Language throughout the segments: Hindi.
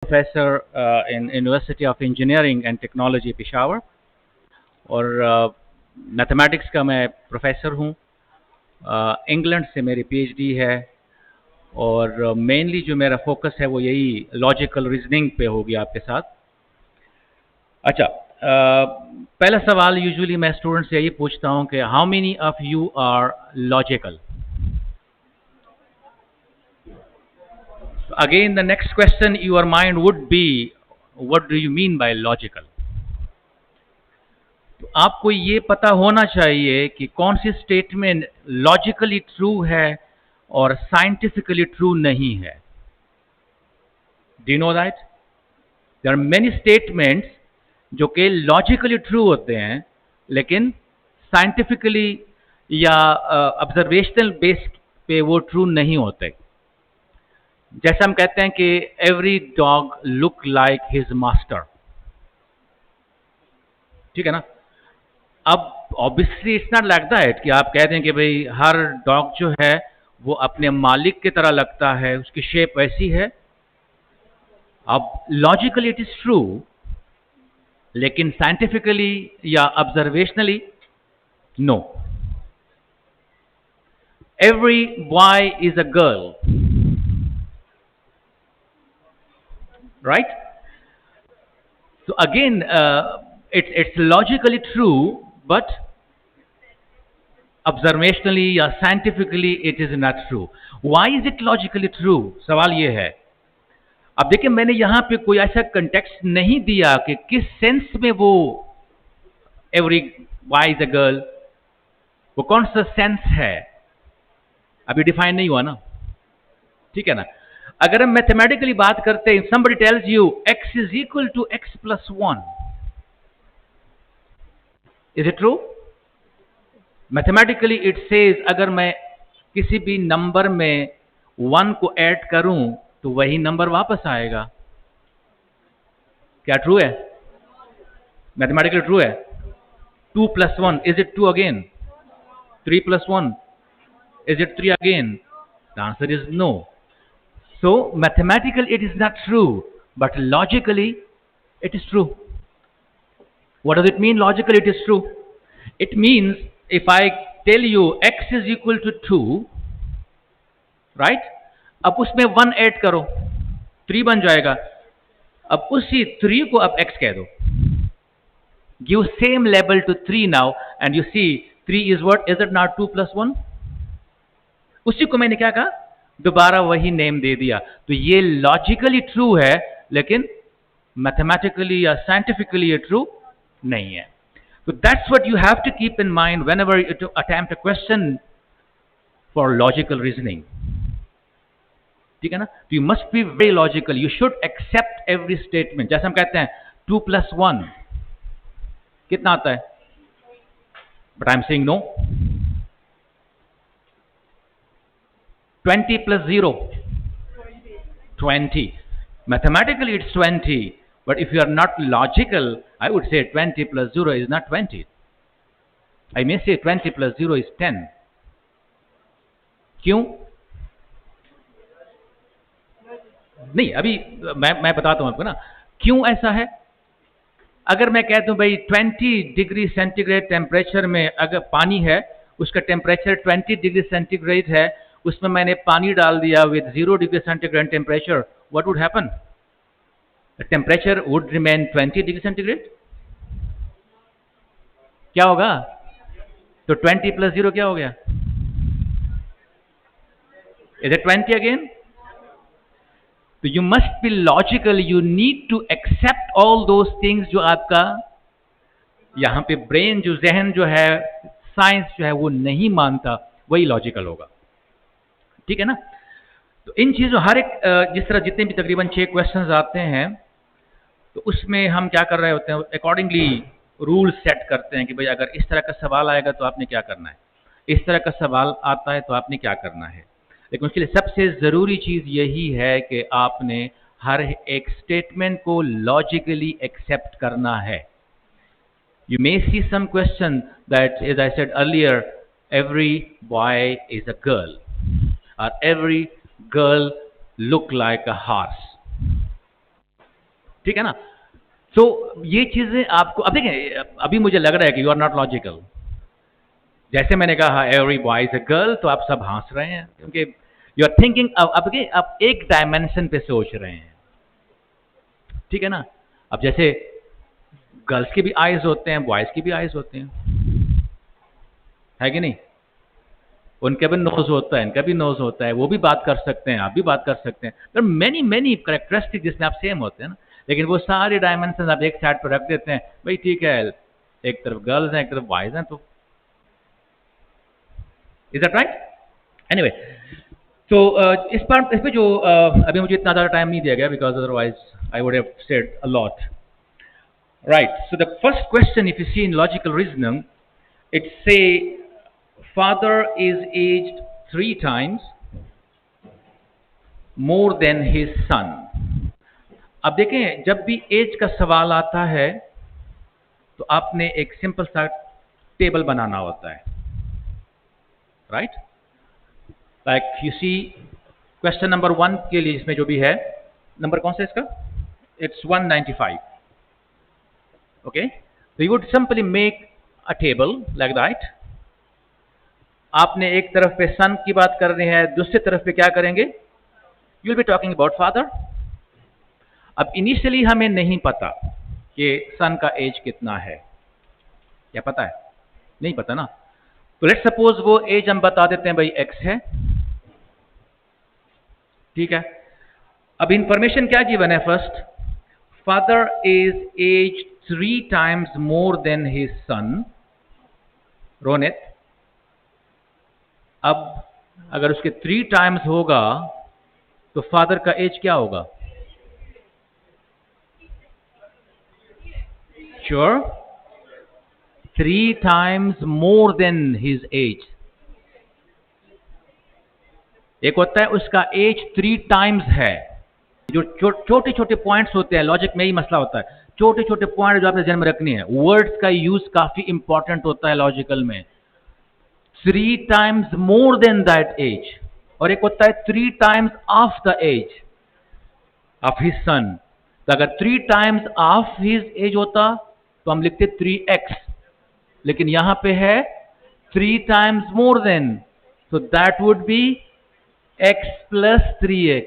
Professor in university of engineering and technology Peshawar और मैथमेटिक्स का मैं प्रोफेसर हूँ। इंग्लैंड से मेरी पीएचडी है और मेनली जो मेरा फोकस है वो यही लॉजिकल रीजनिंग पे होगी आपके साथ। अच्छा, पहला सवाल यूजुअली मैं स्टूडेंट से यही पूछता हूँ कि how many of you are logical. Again, the next question your mind would be, what do you mean by logical? तो आपको ये पता होना चाहिए कि कौन सी स्टेटमेंट लॉजिकली ट्रू है और साइंटिफिकली ट्रू नहीं है। Do you know that there are many statements जो कि लॉजिकली ट्रू होते हैं लेकिन साइंटिफिकली या ऑब्जर्वेशनल बेस पे वो ट्रू नहीं होते। जैसे हम कहते हैं कि every dog look like his master, ठीक है ना। अब obviously it's not like that कि आप कह दें कि भाई हर डॉग जो है वो अपने मालिक की तरह लगता है, उसकी शेप वैसी है। अब लॉजिकली इट इज ट्रू लेकिन साइंटिफिकली या observationally no. Every boy is a girl, right? So again, it's logically true, but observationally या scientifically it is not true. Why is it logically true? सवाल ये है। अब देखिए, मैंने यहां पे कोई ऐसा कंटेक्स्ट नहीं दिया कि किस सेंस में वो every boy is a girl, वो कौन सा सेंस है अभी डिफाइन नहीं हुआ ना, ठीक है ना। अगर हम मैथमेटिकली बात करते हैं, somebody tells you x is equal to x plus 1, is it true? Mathematically it says अगर मैं किसी भी नंबर में 1 को ऐड करूं तो वही नंबर वापस आएगा। क्या ट्रू है? मैथमेटिकली ट्रू है। 2 plus 1, is it 2 again? 3 plus 1, is it 3 again? The answer is no. So mathematically it is not true, but logically it is true. What does it mean logically it is true? It means if I tell you x is equal to 2, right? अब उसमें 1 ऐड करो, 3 बन जाएगा। अब उसी 3 को अब x कह दो। Give same label to 3 now and you see 3 is what? Is it not 2 plus 1? उसी को मैंने क्या कहा? दोबारा वही नेम दे दिया। तो ये लॉजिकली ट्रू है लेकिन मैथमेटिकली या साइंटिफिकली ये ट्रू नहीं है। So that's what you have to keep in mind whenever you attempt a question for logical reasoning. ठीक है ना। So you must be very logical. You should accept every statement. जैसे हम कहते हैं 2 plus 1 कितना आता है? But I'm saying no. 20 plus 0, 20. Mathematically it's 20, but if you are not logical, I would say 20 plus 0 is not 20. I may say 20 plus 0 is 10. क्यों? नहीं, अभी मैं बताता हूं आपको ना क्यों ऐसा है। अगर मैं कहता हूं भाई 20 डिग्री सेंटीग्रेड टेम्परेचर में अगर पानी है, उसका टेम्परेचर 20 डिग्री सेंटीग्रेड है, उसमें मैंने पानी डाल दिया with 0 degree centigrade temperature, what would happen? The temperature would remain 20 degree centigrade. क्या होगा? तो 20 प्लस 0 क्या हो गया? Is it 20 again? तो you must be logical, you need to accept all those things जो आपका यहां पे ब्रेन जो जहन जो है, साइंस जो है वो नहीं मानता, वही लॉजिकल होगा, ठीक है ना। तो इन चीजों हर एक जिस तरह जितने भी तकरीबन 6 क्वेश्चंस आते हैं तो उसमें हम क्या कर रहे होते हैं, अकॉर्डिंगली रूल सेट करते हैं कि भाई अगर इस तरह का सवाल आएगा तो आपने क्या करना है, इस तरह का सवाल आता है तो आपने क्या करना है। लेकिन उसके लिए सबसे ज़रूरी चीज़ यही है कि आपने हर एक स्टेटमेंट को लॉजिकली एक्सेप्ट करना है। You may see some question that as I said earlier, every boy is a girl और every girl look like a horse. ठीक है ना? तो ये चीजें आपको, अब देखें, अभी मुझे लग रहा है कि यू आर नॉट लॉजिकल। जैसे मैंने कहा every boy is a girl, तो आप सब हंस रहे हैं क्योंकि यू आर थिंकिंग, अब आप एक डायमेंशन पे सोच रहे हैं, ठीक है ना? अब जैसे गर्ल्स के भी आईज होते हैं, बॉयज की भी आईज होते हैं, है कि नहीं? उनका भी नोज होता है, इनका भी नोज होता है, वो भी बात कर सकते हैं, आप भी बात कर सकते हैं। तो मैनी मैनी करेक्टरिस्टिक जिसमें आप सेम होते हैं ना, लेकिन वो सारे डायमेंशन आप एक साइड पर रख देते हैं। भाई ठीक है, एक तरफ गर्ल्स हैं, एक तरफ बॉयज हैं, तो इज दैट राइट? एनीवे, तो इस पे जो अभी मुझे इतना ज़्यादा टाइम नहीं दिया गया, because otherwise I would have said a lot. Right, so the first question, if you see in logical reasoning, it say father is aged 3 times more than his son. अब देखें, जब भी एज का सवाल आता है तो आपने एक सिंपल सा टेबल बनाना होता है, right? Like you see question number 1 के लिए, इसमें जो भी है, नंबर कौन सा इसका? इट्स 195. ओके, तो you would simply make a table like that. आपने एक तरफ पे सन की बात करनी है, दूसरी तरफ पे क्या करेंगे? You will be talking about father. अब इनिशियली हमें नहीं पता कि सन का एज कितना है, क्या पता है? नहीं पता ना। तो लेट्स सपोज वो एज हम बता देते हैं भाई एक्स है, ठीक है? अब इंफॉर्मेशन क्या गिवन है? First, father is age 3 times more than his son Ronit. अब अगर उसके 3 times होगा तो फादर का एज क्या होगा? Sure, 3 times more than his age. एक होता है उसका एज 3 times है, जो छोटे छोटे पॉइंट्स होते हैं, लॉजिक में ही मसला होता है, छोटे छोटे पॉइंट जो आपने जन्म रखनी है। वर्ड्स का यूज काफी इंपॉर्टेंट होता है लॉजिकल में। 3 times more than that age, और एक होता है 3 times of the age of his son. तो अगर 3 times ऑफ हिज एज होता तो हम लिखते 3x, लेकिन यहां पे है 3 times more then, so that would be x plus 3x,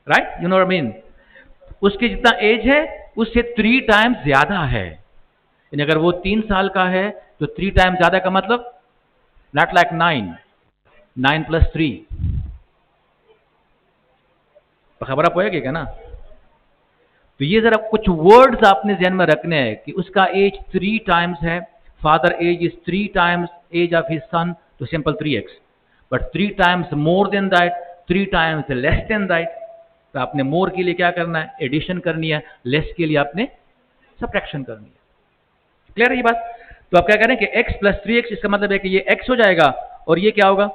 right? You know what I mean? उसके जितना एज है उससे 3 times ज्यादा है, यानी अगर वो 3 साल का है तो 3 times ज्यादा का मतलब नॉट लाइक 9 plus 3। तो खबर आप होएगी क्या ना? तो ये जरा कुछ वर्ड्स आपने ध्यान में रखने हैं कि उसका एज 3 times है, father age is 3 times age of his son, तो simple 3x। But 3 times more than that, 3 times less than that, तो आपने मोर के लिए क्या करना है? एडिशन करनी है, लेस के लिए आपने सब्ट्रैक्शन करनी है। क्लियर है ये बात? तो आप क्या करें कि x plus 3x, इसका मतलब है कि ये x हो जाएगा और ये क्या होगा?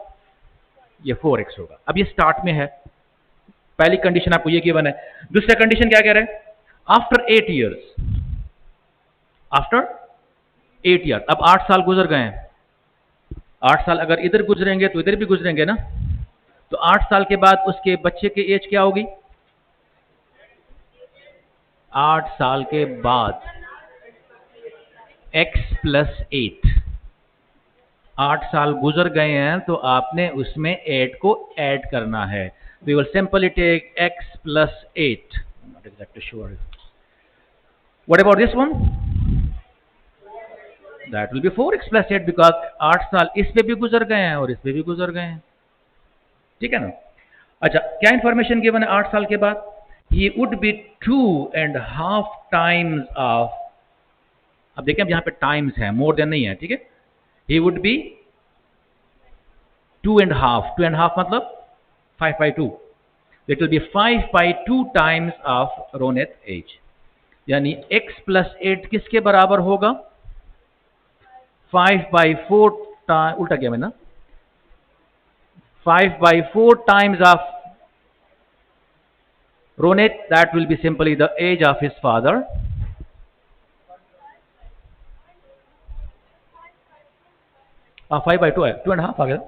ये 4x होगा। अब ये स्टार्ट में है, पहली कंडीशन आपको ये गिवन है। दूसरा कंडीशन क्या कह रहा है? आफ्टर 8 years, आफ्टर 8 years, अब 8 साल गुजर गए हैं। 8 साल अगर इधर गुजरेंगे तो इधर भी गुजरेंगे ना, तो 8 साल के बाद उसके बच्चे की एज क्या होगी? 8 साल के बाद x plus 8, 8 साल गुजर गए हैं तो आपने उसमें 8 को ऐड करना है। We will simply take x plus 8. I'm not exactly sure. What about this one? That will be 4x plus 8 because 8 साल इस पे भी गुजर गए हैं और इस पे भी गुजर गए हैं, ठीक है ना? अच्छा, क्या इंफॉर्मेशन गिवन है 8 साल के बाद? He would be 2.5 times of, अब देखिए अब यहाँ पे टाइम्स है, मोर देन नहीं है, ठीक है? He would be 2.5, 2.5 मतलब 5/2, it will be 5/2 times of Ronit age, यानी x plus 8 किसके बराबर होगा? 5/4 उल्टा किया मैंने, 5/4 times of Ronit, that will be simply the age of his father. 5/2 है, 2.5 आ गया,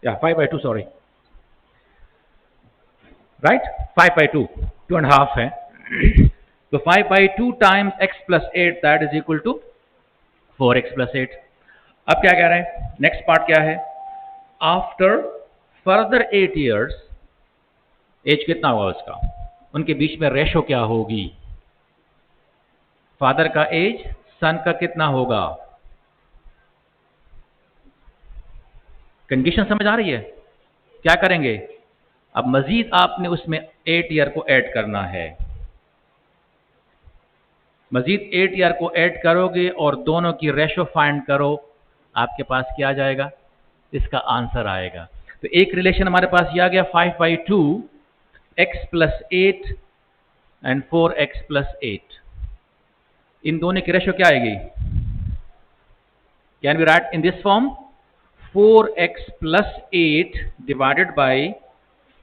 या 5/2 सॉरी। राइट, 5/2, 2.5 है। तो 5/2 times x plus 8 that is equal to 4x plus 8। अब क्या कह रहे हैं, नेक्स्ट पार्ट क्या है, आफ्टर फर्दर 8 years एज कितना होगा उसका, उनके बीच में रेशो क्या होगी, फादर का एज सन का कितना होगा। कंडीशन समझ आ रही है, क्या करेंगे, अब मजीद आपने उसमें 8 ईयर को ऐड करना है, मजीद 8 ईयर को ऐड करोगे और दोनों की रेशो फाइंड करो, आपके पास क्या आ जाएगा, इसका आंसर आएगा। तो एक रिलेशन हमारे पास ये आ गया 5/2 x plus 8 and 4x plus 8, इन दोनों की रेशो क्या आएगी, can we write in this form, 4x plus 8 divided by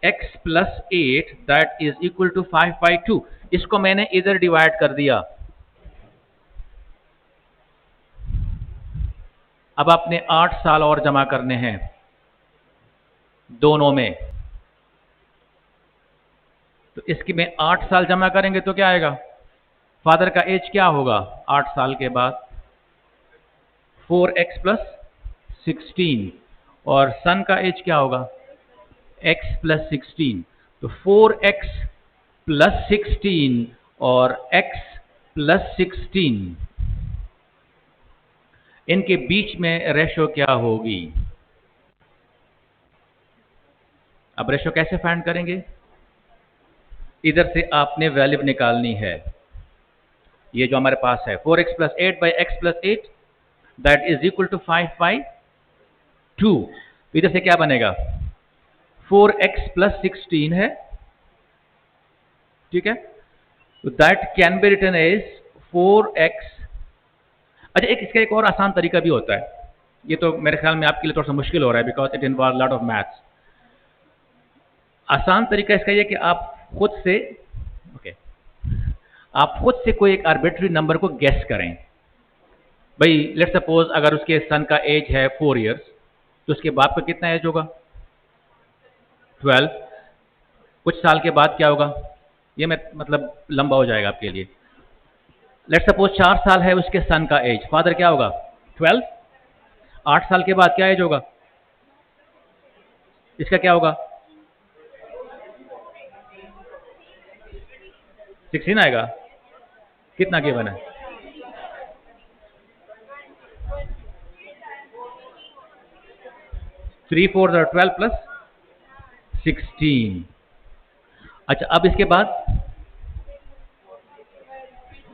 x plus 8 that is equal to 5/2। इसको मैंने इधर डिवाइड कर दिया। अब आपने 8 साल और जमा करने हैं दोनों में, तो इसकी में 8 साल जमा करेंगे तो क्या आएगा, फादर का एज क्या होगा 8 साल के बाद, 4x प्लस 16, और सन का एज क्या होगा, x प्लस 16। तो 4x प्लस 16 और x प्लस 16, इनके बीच में रेशो क्या होगी। अब रेशो कैसे फाइंड करेंगे, इधर से आपने वैल्यू निकालनी है, ये जो हमारे पास है 4x plus 8 by x plus 8 that is equal to 5/2। इधर से क्या बनेगा, 4x प्लस 16 है, ठीक है, तो that can be written as 4x। अच्छा, इसका एक और आसान तरीका भी होता है, ये तो मेरे ख्याल में आपके लिए थोड़ा सा मुश्किल हो रहा है because it involve lot of maths. आसान तरीका इसका ये कि आप खुद से आप खुद से कोई एक आर्बिट्री नंबर को गेस करें। भाई लेट्स सपोज अगर उसके सन का एज है 4 years, तो उसके बाप का कितना एज होगा, 12। कुछ साल के बाद क्या होगा, ये मैं मतलब लंबा हो जाएगा आपके लिए। लेट्स सपोज 4 साल है उसके सन का एज, फादर क्या होगा 12। 8 साल के बाद क्या एज होगा, इसका क्या होगा 16 आएगा, कितना गिवन है, थ्री 4 12 प्लस 16। अच्छा, अब इसके बाद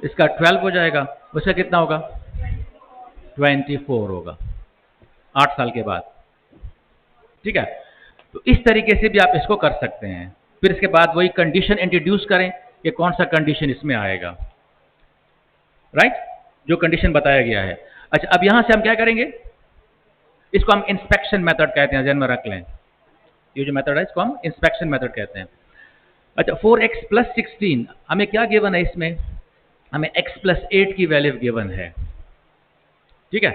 इसका 12 हो जाएगा, उसका कितना होगा 24 होगा 8 साल के बाद, ठीक है। तो इस तरीके से भी आप इसको कर सकते हैं। फिर इसके बाद वही कंडीशन इंट्रोड्यूस करें कि कौन सा कंडीशन इसमें आएगा, राइट, जो कंडीशन बताया गया है। अच्छा, अब यहां से हम क्या करेंगे, इसको हम इंस्पेक्शन मेथड कहते हैं, ध्यान में रख लें, ये जो मेथड है इसको हम इंस्पेक्शन मेथड कहते हैं। अच्छा, 4x प्लस 16 हमें क्या गिवन है, इसमें हमें x प्लस 8 की वैल्यू गिवन है, ठीक है।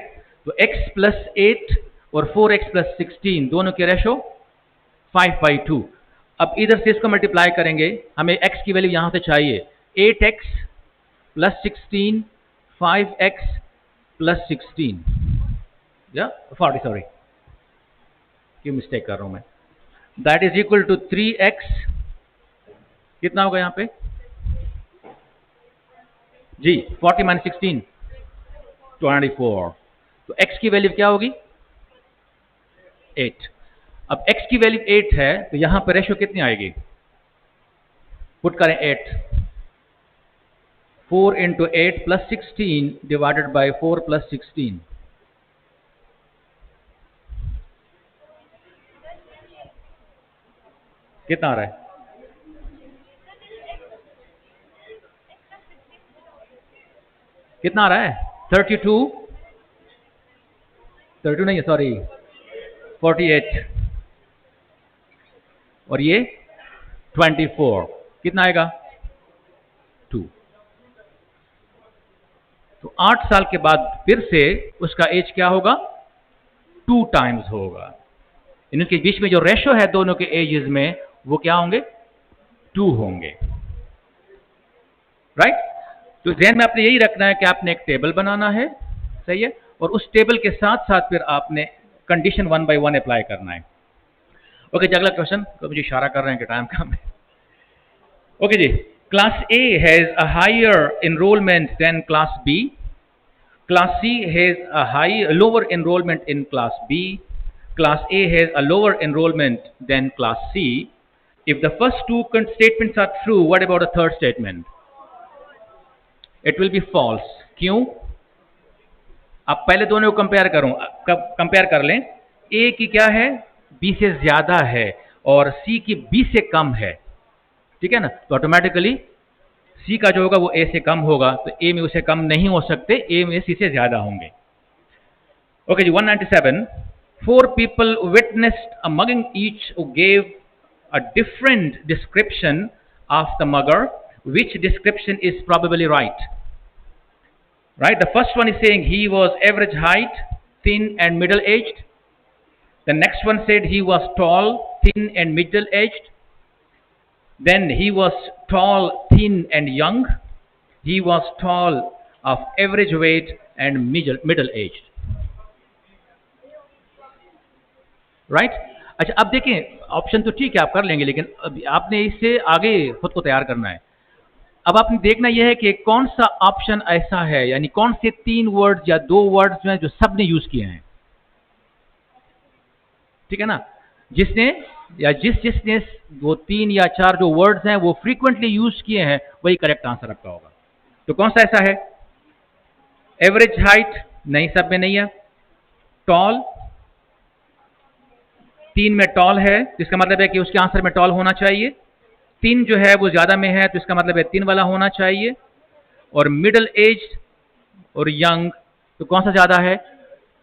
तो x प्लस 8 और 4x प्लस 16 दोनों के रेशो 5/2। अब इधर से इसको मल्टीप्लाई करेंगे, हमें x की वैल्यू यहां से चाहिए, 8x प्लस 16 5x प्लस 16 या 40, सॉरी क्यों मिस्टेक कर रहा हूं मैं, that is equal to 3x, कितना होगा यहां पे जी 40 माइनस 16 24। तो x की वैल्यू क्या होगी 8। अब x की वैल्यू 8 है तो यहां पर रेशो कितनी आएगी, पुट करें 8, 4 into 8 plus 16 divided by 4 plus 16, कितना आ रहा है, कितना आ रहा है 32 नहीं है सॉरी 48, और ये 24, कितना आएगा 2। तो 8 साल के बाद फिर से उसका एज क्या होगा 2 टाइम्स होगा। इनके बीच में जो रेशो है दोनों के एजेस में वो क्या होंगे 2 होंगे, राइट। तो ध्यान में आपने यही रखना है कि आपने एक टेबल बनाना है, सही है, और उस टेबल के साथ साथ फिर आपने कंडीशन 1 by 1 अप्लाई करना है। ओके जी, अगला क्वेश्चन। तो मुझे इशारा कर रहे हैं कि टाइम कम है। ओके जी, class A has a higher enrolment than class B, class C has a lower enrolment in class B, class A has a lower enrollment than class C. If the first two statements are true, what about the third statement? It will be false. क्यों? आप पहले दोनों को कंपेयर कर लें। A की क्या है? B से ज्यादा है और C की B से कम है, ठीक है ना। तो ऑटोमेटिकली C का जो होगा वो A से कम होगा, तो A में उसे कम नहीं हो सकते, A में C से ज्यादा होंगे। Okay ji, 197। 4 people witnessed a mugging, each who gave a different description of the mugger. Which description is probably right? Right? The first one is saying he was average height, thin and middle-aged. The next one said he was tall, thin and middle-aged. Then he was tall, thin and young. He was tall, of average weight and middle-aged. Right अच्छा, अब देखें, ऑप्शन तो ठीक है आप कर लेंगे, लेकिन अब आपने इससे आगे खुद को तैयार करना है। अब आपने देखना यह है कि कौन सा ऑप्शन ऐसा है, यानी कौन से 3 वर्ड्स या 2 वर्ड्स जो हैं जो सबने यूज किए हैं, ठीक है ना। जिसने या जिसने वो 3 या 4 जो वर्ड्स हैं वो फ्रीक्वेंटली यूज किए हैं, वही करेक्ट आंसर आपका होगा। तो कौन सा ऐसा है? एवरेज हाइट नहीं, सब में नहीं है। टॉल, 3 में टॉल है, तो इसका मतलब है कि उसके आंसर में टॉल होना चाहिए। 3 जो है वो ज्यादा में है, तो इसका मतलब है 3 वाला होना चाहिए। और मिडिल एज और यंग, तो कौन सा ज्यादा है?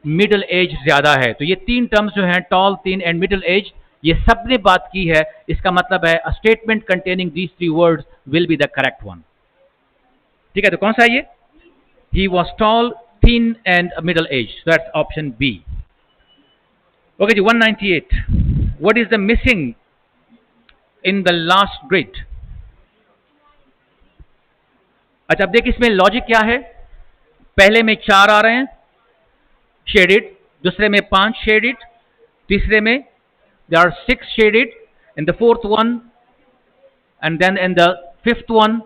मिडिल एज ज्यादा है। तो ये 3 टर्म्स जो हैं, tall, thin and middle age, ये सबने बात की है। इसका मतलब है a statement containing these 3 words will be the correct one, ठीक है। तो कौन सा है ये? He was tall, thin and middle age, that's option B. Okay, 198. What is the missing in the last grid? अच्छा, अब देखिए इसमें लॉजिक क्या है। पहले में 4 आ रहे हैं शेडेड, दूसरे में 5 शेडेड, तीसरे में there are 6 shaded, in the fourth one and then in the fifth one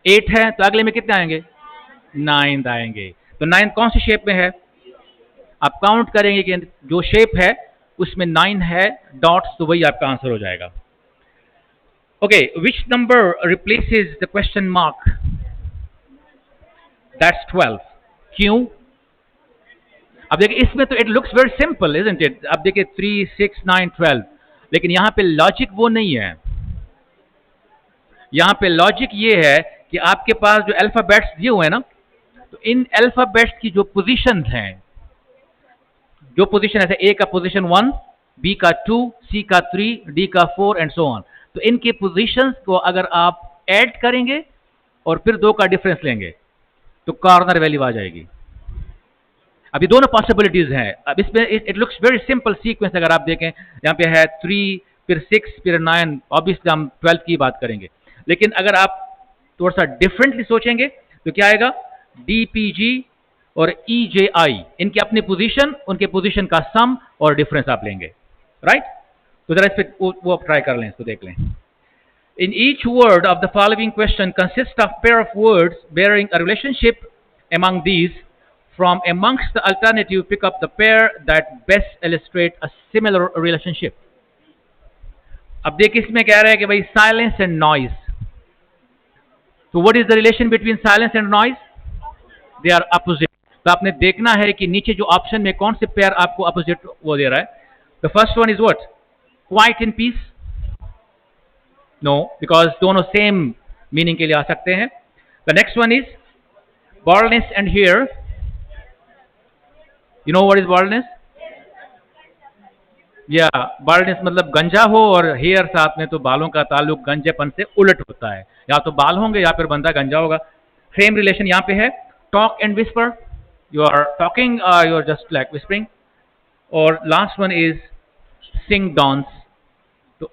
8 है, तो अगले में कितने आएंगे? 9 आएंगे। तो 9 कौन सी शेप में है? आप काउंट करेंगे कि जो शेप है उसमें 9 है डॉट्स, तो वही आपका आंसर हो जाएगा। Okay, which number replaces the question mark? That's 12। क्यों? अब देखिए इसमें तो it looks very simple, isn't it. अब देखिए 3, 6, 9, 12, लेकिन यहां पे लॉजिक वो नहीं है। यहां पे लॉजिक ये है कि आपके पास जो अल्फाबेट्स दिए हुए हैं ना, तो इन अल्फाबेट्स की जो पोजीशंस हैं, जो पोजीशन है, ए का पोजीशन 1, बी का 2, सी का 3, डी का 4 एंड सो ऑन, तो इनके पोजीशंस को अगर आप ऐड करेंगे और फिर 2 का डिफरेंस लेंगे तो कॉर्नर वैल्यू आ जाएगी। अभी दोनों पॉसिबिलिटीज हैं। अब इसमें it looks very simple sequence. अगर आप देखें यहाँ पे है 3, फिर 6, फिर 9, ऑब्वियसली हम 12 की बात करेंगे। लेकिन अगर आप थोड़ा सा डिफरेंटली सोचेंगे तो क्या आएगा? DPG और EJI, इनकी अपनी पोजीशन, उनके पोजीशन का सम और डिफरेंस आप लेंगे, राइट। तो जरा इस पे वो आप ट्राई कर लें, इसको देख लें। In each word of the following question consist of pair of words bearing a relationship among these. From amongst the alternative, pick up the pair that best illustrate a similar relationship. अब देखिए इसमें कह रहा है कि भाई साइलेंस एंड नॉइज। तो what is the relation between silence and noise? They are opposite. तो आपने देखना है कि नीचे जो ऑप्शन में कौन से पेयर आपको अपोजिट वो दे रहा है। The first one is what? Quiet in peace? No, because दोनों सेम मीनिंग के लिए आ सकते हैं। The next one is baldness and hair. You know what is baldness? या baldness मतलब गंजा हो, और हेयर साथ में, तो बालों का ताल्लुक गंजेपन से उलट होता है। या तो बाल होंगे या फिर बंदा गंजा होगा। सेम रिलेशन यहाँ पे है। Talk and whisper, you are talking, you are just like whispering. और last one is sing dance